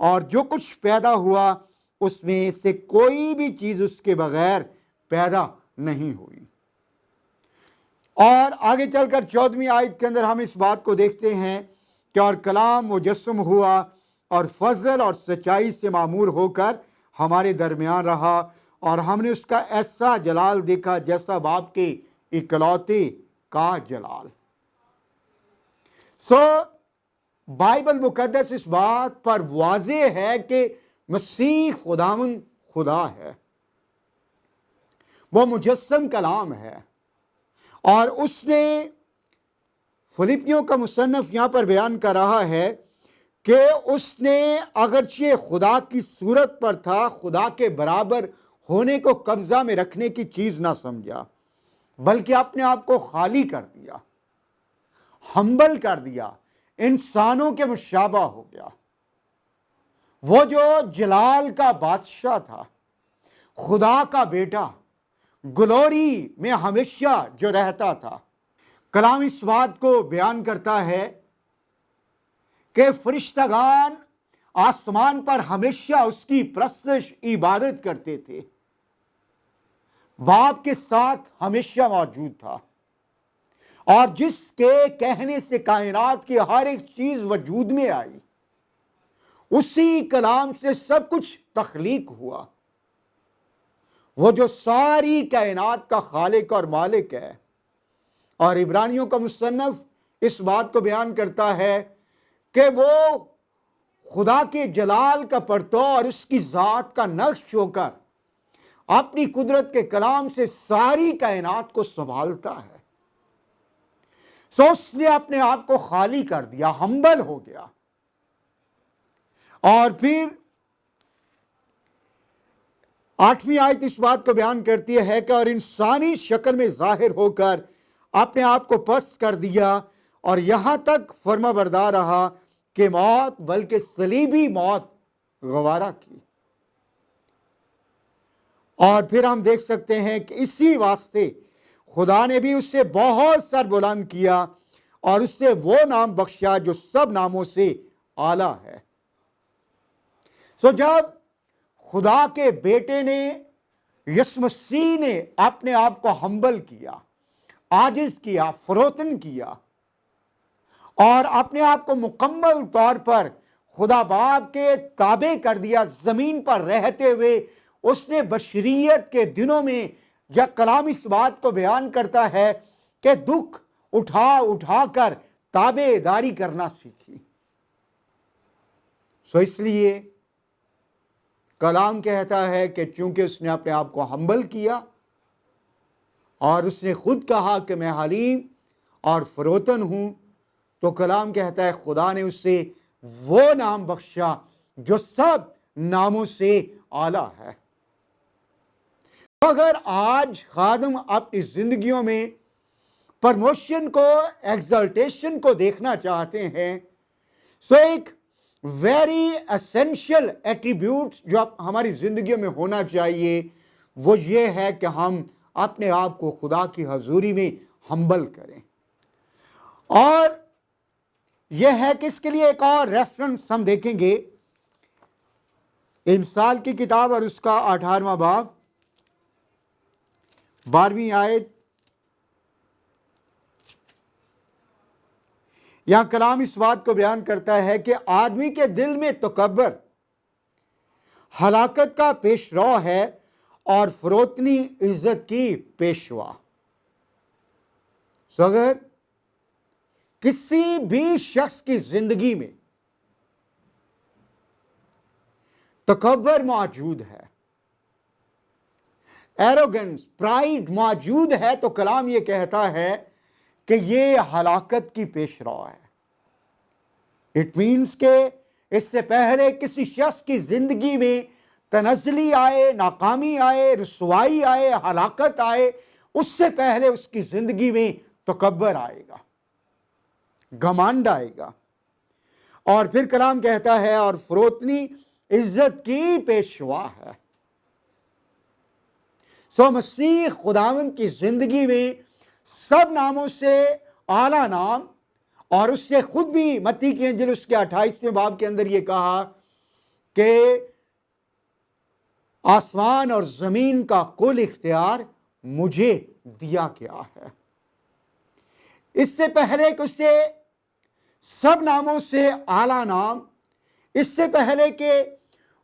اور جو کچھ پیدا ہوا اس میں سے کوئی بھی چیز اس کے بغیر پیدا نہیں ہوئی۔ اور آگے چل کر 14ویں آیت کے اندر ہم اس بات کو دیکھتے ہیں کہ اور کلام مجسم ہوا اور فضل اور سچائی سے معمور ہو کر ہمارے درمیان رہا، اور ہم نے اس کا ایسا جلال دیکھا جیسا باپ کے اکلوتے کا جلال۔ بائبل مقدس اس بات پر واضح ہے کہ مسیح خداوند خدا ہے، وہ مجسم کلام ہے، اور اس نے فلپیوں کا مصنف یہاں پر بیان کر رہا ہے کہ اس نے اگرچہ خدا کی صورت پر تھا، خدا کے برابر ہونے کو قبضہ میں رکھنے کی چیز نہ سمجھا، بلکہ اپنے آپ کو خالی کر دیا، ہمبل کر دیا، انسانوں کے مشابہ ہو گیا۔ وہ جو جلال کا بادشاہ تھا، خدا کا بیٹا، گلوری میں ہمیشہ جو رہتا تھا، کلام اس بات کو بیان کرتا ہے کہ فرشتگان آسمان پر ہمیشہ اس کی پرستش عبادت کرتے تھے، باپ کے ساتھ ہمیشہ موجود تھا، اور جس کے کہنے سے کائنات کی ہر ایک چیز وجود میں آئی، اسی کلام سے سب کچھ تخلیق ہوا۔ وہ جو ساری کائنات کا خالق اور مالک ہے، اور عبرانیوں کا مصنف اس بات کو بیان کرتا ہے کہ وہ خدا کے جلال کا پرتو اور اس کی ذات کا نقش ہو کر اپنی قدرت کے کلام سے ساری کائنات کو سنبھالتا ہے۔ اس نے اپنے آپ کو خالی کر دیا، ہمبل ہو گیا، اور پھر 8ویں آیت اس بات کو بیان کرتی ہے کہ اور انسانی شکل میں ظاہر ہو کر اپنے آپ کو پست کر دیا، اور یہاں تک فرما بردار رہا کہ موت، بلکہ صلیبی موت گوارا کی۔ اور پھر ہم دیکھ سکتے ہیں کہ اسی واسطے خدا نے بھی اس سے بہت سر بلند کیا، اور اس سے وہ نام بخشا جو سب ناموں سے اعلیٰ ہے۔ جب خدا کے بیٹے نے، یسوع مسیح نے اپنے آپ کو ہمبل کیا، عاجز کیا، فروتن کیا، اور اپنے آپ کو مکمل طور پر خدا باپ کے تابع کر دیا، زمین پر رہتے ہوئے اس نے بشریت کے دنوں میں، جب کلام اس بات کو بیان کرتا ہے کہ دکھ اٹھا اٹھا کر تابع داری کرنا سیکھی۔ اس لیے کلام کہتا ہے کہ چونکہ اس نے اپنے آپ کو ہمبل کیا، اور اس نے خود کہا کہ میں حلیم اور فروتن ہوں، تو کلام کہتا ہے خدا نے اس سے وہ نام بخشا جو سب ناموں سے اعلیٰ ہے۔ اگر آج خادم اپنی زندگیوں میں پرموشن کو، ایگزالٹیشن کو دیکھنا چاہتے ہیں، ایک ویری اسینشل ایٹریبیوٹ جو ہماری زندگیوں میں ہونا چاہیے، وہ یہ ہے کہ ہم اپنے آپ کو خدا کی حضوری میں ہمبل کریں۔ اور یہ ہے کہ اس کے لیے ایک اور ریفرنس ہم دیکھیں گے، امثال کی کتاب اور اس کا 18واں باب، 12ویں آیت۔ یہاں کلام اس بات کو بیان کرتا ہے کہ آدمی کے دل میں تکبر ہلاکت کا پیش رو ہے، اور فروتنی عزت کی پیشوا۔ اگر کسی بھی شخص کی زندگی میں تکبر موجود ہے، ایروگنس، پرائیڈ موجود ہے، تو کلام یہ کہتا ہے کہ یہ ہلاکت کی پیش رو ہے۔ اٹ مینس کہ اس سے پہلے کسی شخص کی زندگی میں تنزلی آئے، ناکامی آئے، رسوائی آئے، ہلاکت آئے، اس سے پہلے اس کی زندگی میں تکبر آئے گا، گھمنڈ آئے گا۔ اور پھر کلام کہتا ہے اور فروتنی عزت کی پیشوا ہے۔ مسیح خداوند کی زندگی میں سب ناموں سے اعلیٰ نام، اور اس نے خود بھی متی کی انجیل اس کے 28ویں باب کے اندر یہ کہا کہ آسمان اور زمین کا کل اختیار مجھے دیا گیا ہے۔ اس سے پہلے کہ اسے سب ناموں سے اعلیٰ نام، اس سے پہلے کہ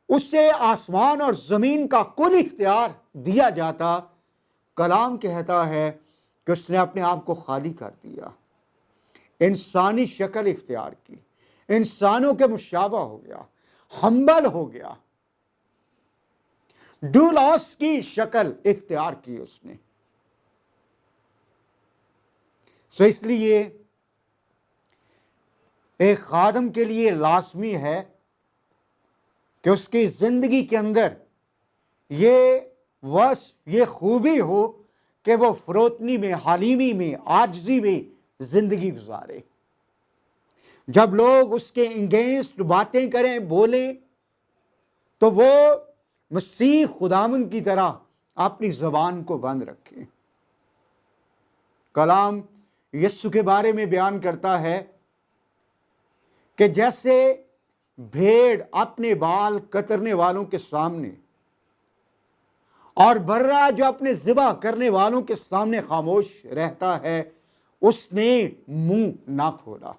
اسے آسمان اور زمین کا کل اختیار دیا جاتا، کلام کہتا ہے کہ اس نے اپنے آپ کو خالی کر دیا، انسانی شکل اختیار کی، انسانوں کے مشابہ ہو گیا، ہمبل ہو گیا، ڈولاس کی شکل اختیار کی اس نے۔ سو اس لیے ایک خادم کے لیے لازمی ہے کہ اس کی زندگی کے اندر یہ وصف، یہ خوبی ہو کہ وہ فروتنی میں، حلیمی میں، عاجزی میں زندگی گزارے۔ جب لوگ اس کے اگینسٹ باتیں کریں، بولیں، تو وہ مسیح خداوند کی طرح اپنی زبان کو بند رکھے۔ کلام یسوع کے بارے میں بیان کرتا ہے کہ جیسے بھیڑ اپنے بال کترنے والوں کے سامنے اور برا جو اپنے ذبح کرنے والوں کے سامنے خاموش رہتا ہے، اس نے منہ نہ کھولا۔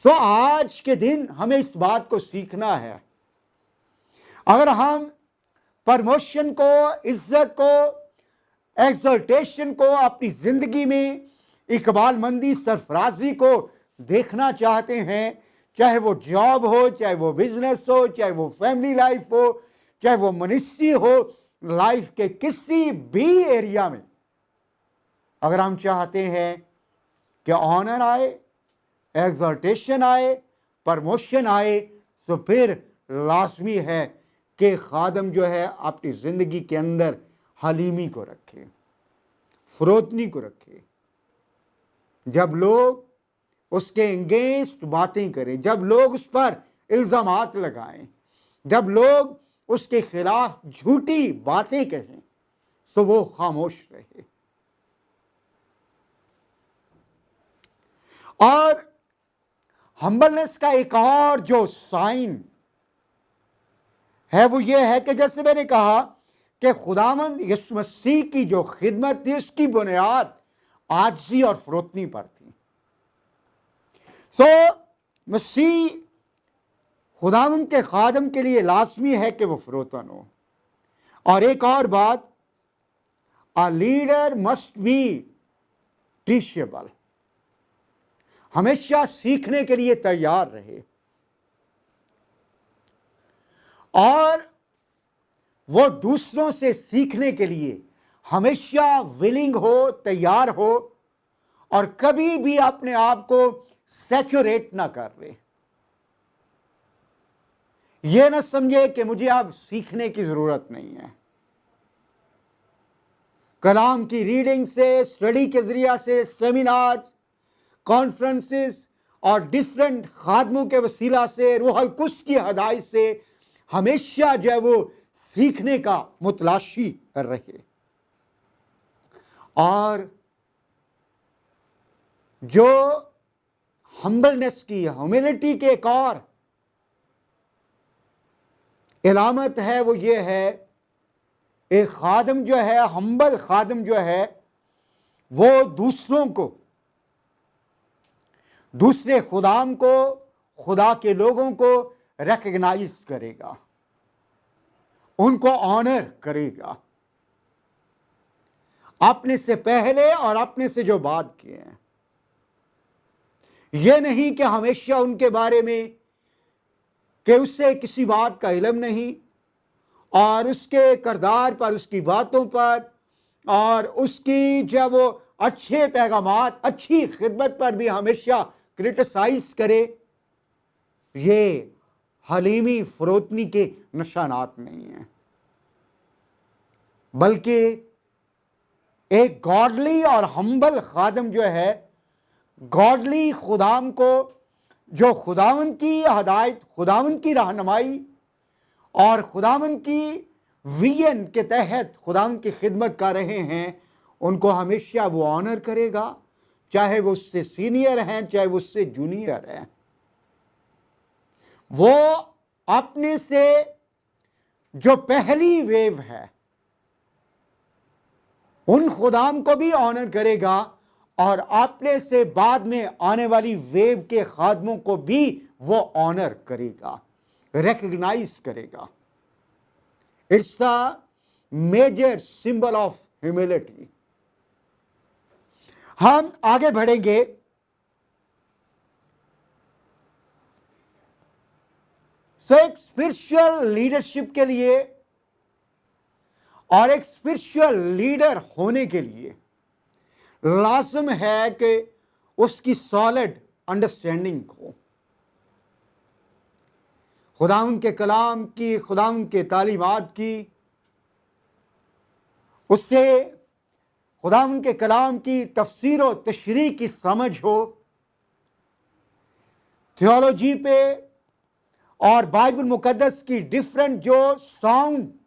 سو آج کے دن ہمیں اس بات کو سیکھنا ہے۔ اگر ہم پرموشن کو، عزت کو، ایکزلٹیشن کو اپنی زندگی میں، اقبال مندی، سرفرازی کو دیکھنا چاہتے ہیں، چاہے وہ جاب ہو، چاہے وہ بزنس ہو، چاہے وہ فیملی لائف ہو، چاہے وہ منسٹری ہو، لائف کے کسی بھی ایریا میں اگر ہم چاہتے ہیں کہ آنر آئے، ایکزلٹیشن آئے، پرموشن آئے، تو پھر لازمی ہے کہ خادم جو ہے اپنی زندگی کے اندر حلیمی کو رکھے، فروتنی کو رکھے۔ جب لوگ اس کے اگینسٹ باتیں کریں، جب لوگ اس پر الزامات لگائیں، جب لوگ اس کے خلاف جھوٹی باتیں کہیں، تو وہ خاموش رہے۔ اور ہمبلنس کا ایک اور جو سائن ہے وہ یہ ہے کہ جیسے میں نے کہا کہ خداوند یسوع مسیح کی جو خدمت تھی، اس کی بنیاد عاجزی اور فروتنی پر تھی۔ سو مسیح خداوند کے خادم کے لیے لازمی ہے کہ وہ فروتن ہو۔ اور ایک اور بات، a leader must be teachable، ہمیشہ سیکھنے کے لیے تیار رہے، اور وہ دوسروں سے سیکھنے کے لیے ہمیشہ ولنگ ہو، تیار ہو، اور کبھی بھی اپنے آپ کو سیچوریٹ نہ کر لے۔ یہ نہ سمجھے کہ مجھے اب سیکھنے کی ضرورت نہیں ہے۔ کلام کی ریڈنگ سے، اسٹڈی کے ذریعہ سے، سیمینارز، کانفرنسز اور ڈیفرنٹ خادموں کے وسیلہ سے، روح القدس کی ہدایت سے ہمیشہ جو ہے وہ سیکھنے کا متلاشی رہے۔ اور جو ہمبلنس کی، ہیوملٹی کے ایک اور علامت ہے وہ یہ ہے، ایک خادم جو ہے، ہمبل خادم جو ہے، وہ دوسروں کو، دوسرے خدام کو، خدا کے لوگوں کو ریکگنائز کرے گا، ان کو آنر کرے گا، اپنے سے پہلے اور اپنے سے جو بات کیے ہیں۔ یہ نہیں کہ ہمیشہ ان کے بارے میں کہ اس سے کسی بات کا علم نہیں، اور اس کے کردار پر، اس کی باتوں پر، اور اس کی جب وہ اچھے پیغامات، اچھی خدمت پر بھی ہمیشہ کرٹیسائز کرے۔ یہ حلیمی، فروتنی کے نشانات نہیں ہیں، بلکہ ایک گاڈلی اور ہمبل خادم جو ہے، گاڈلی خدام کو، جو خداوند کی ہدایت، خداوند کی رہنمائی اور خداوند کی ویژن کے تحت خداوند کی خدمت کر رہے ہیں، ان کو ہمیشہ وہ آنر کرے گا، چاہے وہ اس سے سینئر ہیں، چاہے وہ اس سے جونیئر ہیں۔ وہ اپنے سے جو پہلی ویو ہے ان خدام کو بھی آنر کرے گا اور اپنے سے بعد میں آنے والی ویو کے خادموں کو بھی وہ آنر کرے گا، ریکگنائز کرے گا۔ It's a major symbol of humility. ہم آگے بڑھیں گے۔ ایک اسپرچل لیڈرشپ کے لیے اور ایک اسپرچل لیڈر ہونے کے لیے لازم ہے کہ اس کی سالڈ انڈرسٹینڈنگ ہو، خداوند کے کلام کی، خداوند کے تعلیمات کی، اس سے خداوند کے کلام کی تفسیر و تشریح کی سمجھ ہو، تھیولوجی پہ اور بائبل مقدس کی ڈیفرنٹ جو ساؤنڈ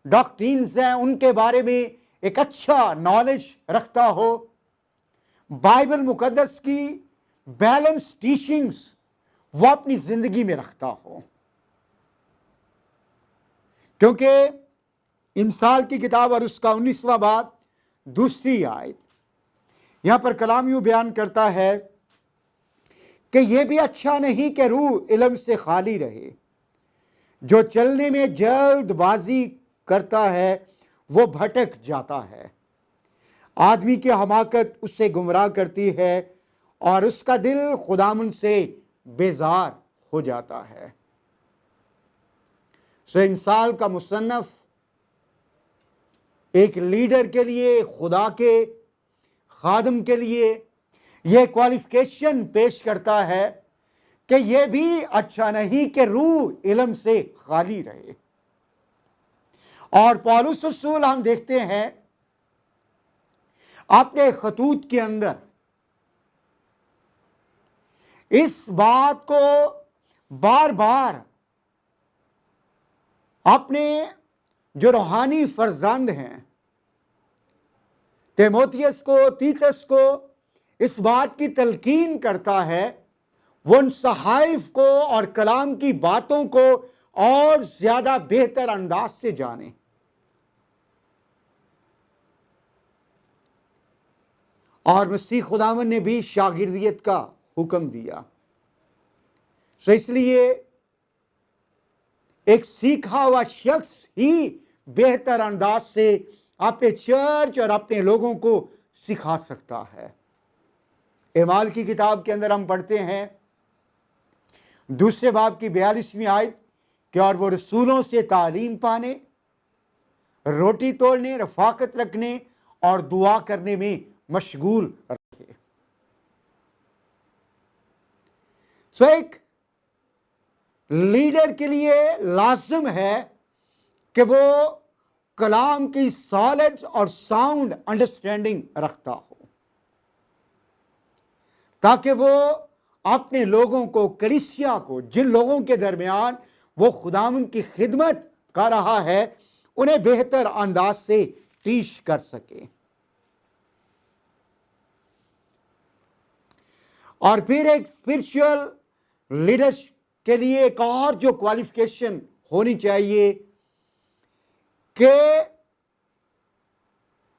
ڈاکٹرینز ہیں ان کے بارے میں ایک اچھا نالج رکھتا ہو، بائبل مقدس کی بیلنس ٹیچنگز وہ اپنی زندگی میں رکھتا ہو۔ کیونکہ امثال کی کتاب اور اس کا 19واں باب دوسری آیت، یہاں پر کلام یوں بیان کرتا ہے کہ یہ بھی اچھا نہیں کہ روح علم سے خالی رہے، جو چلنے میں جلد بازی کرتا ہے وہ بھٹک جاتا ہے، آدمی کی حماقت اس سے گمراہ کرتی ہے اور اس کا دل خداوند سے بیزار ہو جاتا ہے۔ امثال کا مصنف ایک لیڈر کے لیے، خدا کے خادم کے لیے یہ کوالیفیکیشن پیش کرتا ہے کہ یہ بھی اچھا نہیں کہ روح علم سے خالی رہے۔ اور پولس رسول ہم دیکھتے ہیں اپنے خطوط کے اندر اس بات کو بار بار اپنے جو روحانی فرزند ہیں تیموتھیوس کو، تیتس کو اس بات کی تلقین کرتا ہے وہ ان صحائف کو اور کلام کی باتوں کو اور زیادہ بہتر انداز سے جانے۔ اور مسیح خداوند نے بھی شاگردیت کا حکم دیا، اس لیے ایک سیکھا ہوا شخص ہی بہتر انداز سے اپنے چرچ اور اپنے لوگوں کو سکھا سکتا ہے۔ اعمال کی کتاب کے اندر ہم پڑھتے ہیں دوسرے باب کی 42ویں آیت کہ اور وہ رسولوں سے تعلیم پانے، روٹی توڑنے، رفاقت رکھنے اور دعا کرنے میں مشغول رکھے۔ ایک لیڈر کے لیے لازم ہے کہ وہ کلام کی سالڈ اور ساؤنڈ انڈرسٹینڈنگ رکھتا ہو تاکہ وہ اپنے لوگوں کو، کلیسیا کو، جن لوگوں کے درمیان وہ خداوند کی خدمت کر رہا ہے انہیں بہتر انداز سے ٹیچ کر سکے۔ اور پھر ایک اسپرچل لیڈر کے لیے ایک اور جو کوالیفیکیشن ہونی چاہیے کہ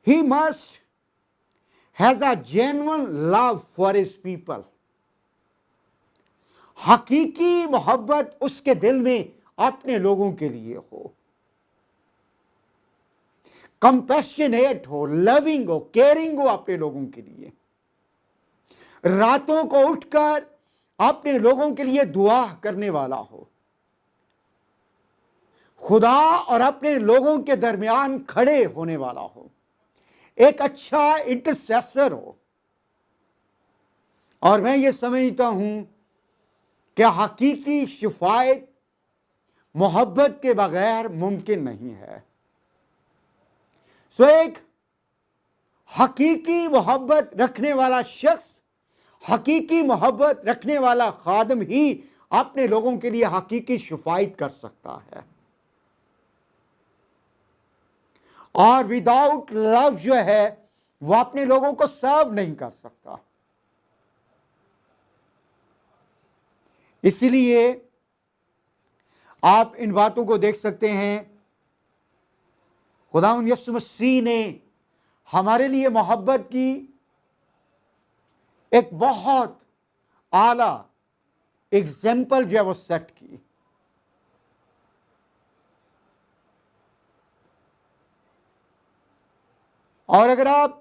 he must has a genuine love for his people۔ حقیقی محبت اس کے دل میں اپنے لوگوں کے لیے ہو، کمپیشنیٹ ہو، لونگ ہو، کیئرنگ ہو اپنے لوگوں کے لیے، راتوں کو اٹھ کر اپنے لوگوں کے لیے دعا کرنے والا ہو، خدا اور اپنے لوگوں کے درمیان کھڑے ہونے والا ہو، ایک اچھا انٹرسیسر ہو۔ اور میں یہ سمجھتا ہوں کہ حقیقی شفاعت محبت کے بغیر ممکن نہیں ہے۔ ایک حقیقی محبت رکھنے والا شخص، حقیقی محبت رکھنے والا خادم ہی اپنے لوگوں کے لیے حقیقی شفاعت کر سکتا ہے۔ اور وداؤٹ لو جو ہے وہ اپنے لوگوں کو سرو نہیں کر سکتا۔ اسی لیے آپ ان باتوں کو دیکھ سکتے ہیں، خداوند یسوع مسیح نے ہمارے لیے محبت کی ایک بہت اعلیٰ ایگزامپل جو ہے وہ سیٹ کی۔ اور اگر آپ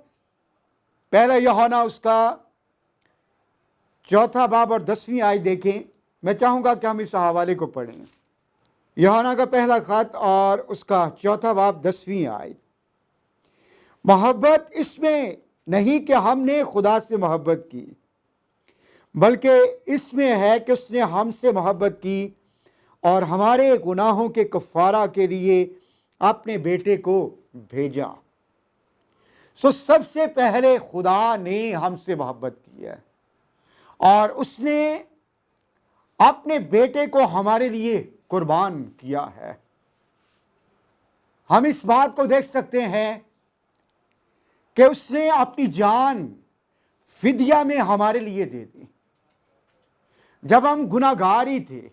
پہلا یوحنا اس کا 4 باب اور 10ویں آیت دیکھیں، میں چاہوں گا کہ ہم اس حوالے کو پڑھیں۔ یوحنا کا پہلا خط اور اس کا 4 باب 10ویں آیت۔ محبت اس میں نہیں کہ ہم نے خدا سے محبت کی، بلکہ اس میں ہے کہ اس نے ہم سے محبت کی اور ہمارے گناہوں کے کفارہ کے لیے اپنے بیٹے کو بھیجا۔ سب سے پہلے خدا نے ہم سے محبت کی ہے اور اس نے اپنے بیٹے کو ہمارے لیے قربان کیا ہے۔ ہم اس بات کو دیکھ سکتے ہیں کہ اس نے اپنی جان فدیہ میں ہمارے لیے دے دی۔ جب ہم گناہگار ہی تھے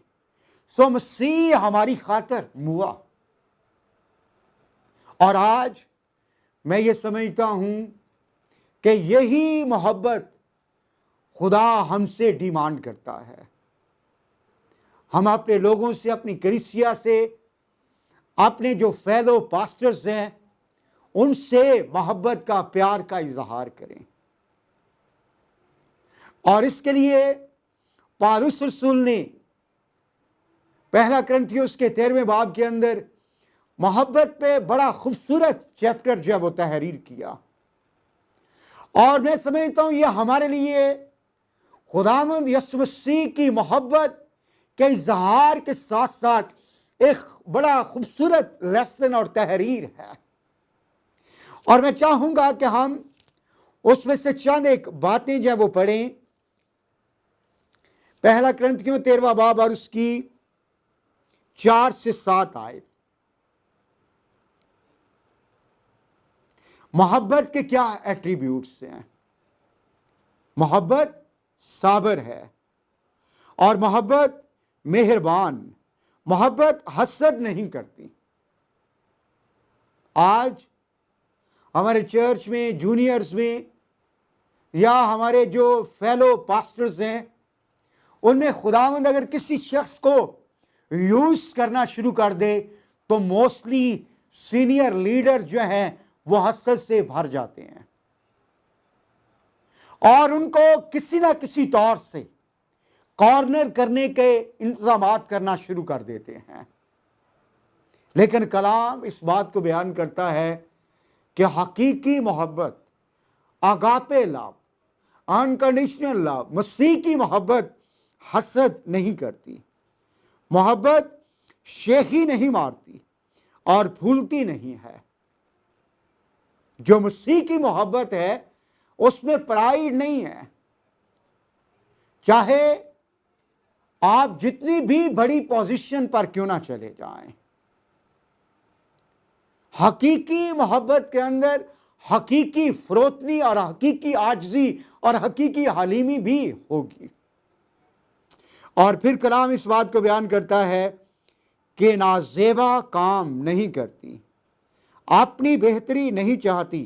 سو مسیح ہماری خاطر ہوا، اور آج میں یہ سمجھتا ہوں کہ یہی محبت خدا ہم سے ڈیمانڈ کرتا ہے۔ ہم اپنے لوگوں سے، اپنی کلیسیا سے، اپنے جو فیلو پاسٹرز ہیں ان سے محبت کا، پیار کا اظہار کریں۔ اور اس کے لیے پالوس رسول نے پہلا کرنتھیوس کے 13ویں باب کے اندر محبت پہ بڑا خوبصورت چیپٹر جو ہے وہ تحریر کیا، اور میں سمجھتا ہوں یہ ہمارے لیے خداوند یسوع مسیح کی محبت کے اظہار کے ساتھ ساتھ ایک بڑا خوبصورت لیسن اور تحریر ہے۔ اور میں چاہوں گا کہ ہم اس میں سے چند ایک باتیں جو ہے وہ پڑھیں۔ پہلا کرنتھیوں 13واں باب اور اس کی 4 سے 7 آیت۔ محبت کے کیا ایٹریبیوٹس ہیں؟ محبت صابر ہے، اور محبت مہربان، محبت حسد نہیں کرتی۔ آج ہمارے چرچ میں، جونیئرز میں، یا ہمارے جو فیلو پاسٹرز ہیں ان میں خداوند اگر کسی شخص کو یوز کرنا شروع کر دے تو موسٹلی سینئر لیڈر جو ہیں وہ حسد سے بھر جاتے ہیں اور ان کو کسی نہ کسی طور سے کارنر کرنے کے انتظامات کرنا شروع کر دیتے ہیں۔ لیکن کلام اس بات کو بیان کرتا ہے کہ حقیقی محبت، اگاپے لو، انکنڈیشنل لو، مسیح کی محبت حسد نہیں کرتی، محبت شیخی نہیں مارتی اور پھولتی نہیں ہے۔ جو مسیح کی محبت ہے اس میں پرائیڈ نہیں ہے، چاہے آپ جتنی بھی بڑی پوزیشن پر کیوں نہ چلے جائیں۔ حقیقی محبت کے اندر حقیقی فروتنی اور حقیقی عاجزی اور حقیقی حلیمی بھی ہوگی۔ اور پھر کلام اس بات کو بیان کرتا ہے کہ نازیبا کام نہیں کرتی، اپنی بہتری نہیں چاہتی،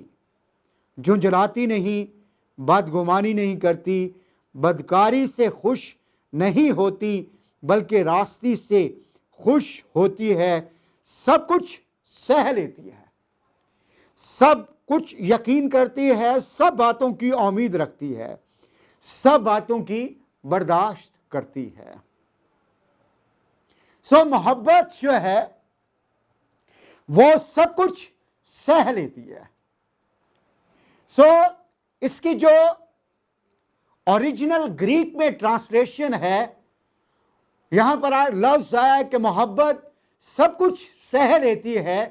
جھنجھلاتی نہیں، بدگمانی نہیں کرتی، بدکاری سے خوش نہیں ہوتی بلکہ راستی سے خوش ہوتی ہے، سب کچھ سہ لیتی ہے، سب کچھ یقین کرتی ہے، سب باتوں کی امید رکھتی ہے، سب باتوں کی برداشت کرتی ہے۔ محبت جو ہے وہ سب کچھ سہ لیتی ہے۔ اس کی جو اوریجنل گریک میں ٹرانسلیشن ہے، یہاں پر لفظ آیا کہ محبت سب کچھ سہ لیتی ہے،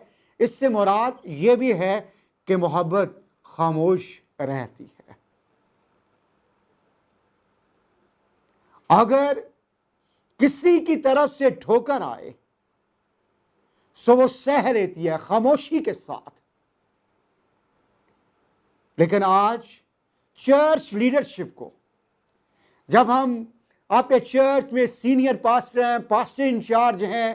اس سے مراد یہ بھی ہے کہ محبت خاموش رہتی ہے۔ اگر کسی کی طرف سے ٹھوکر آئے سو وہ سہ لیتی ہے خاموشی کے ساتھ۔ لیکن آج چرچ لیڈرشپ کو، جب ہم اپنے چرچ میں سینئر پاسٹر ہیں، پاسٹر انچارج ہیں،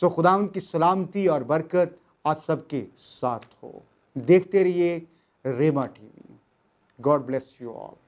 سو خداوند کی سلامتی اور برکت آپ سب کے ساتھ ہو. دیکھتے رہیے ریما ٹی وی. God bless you all.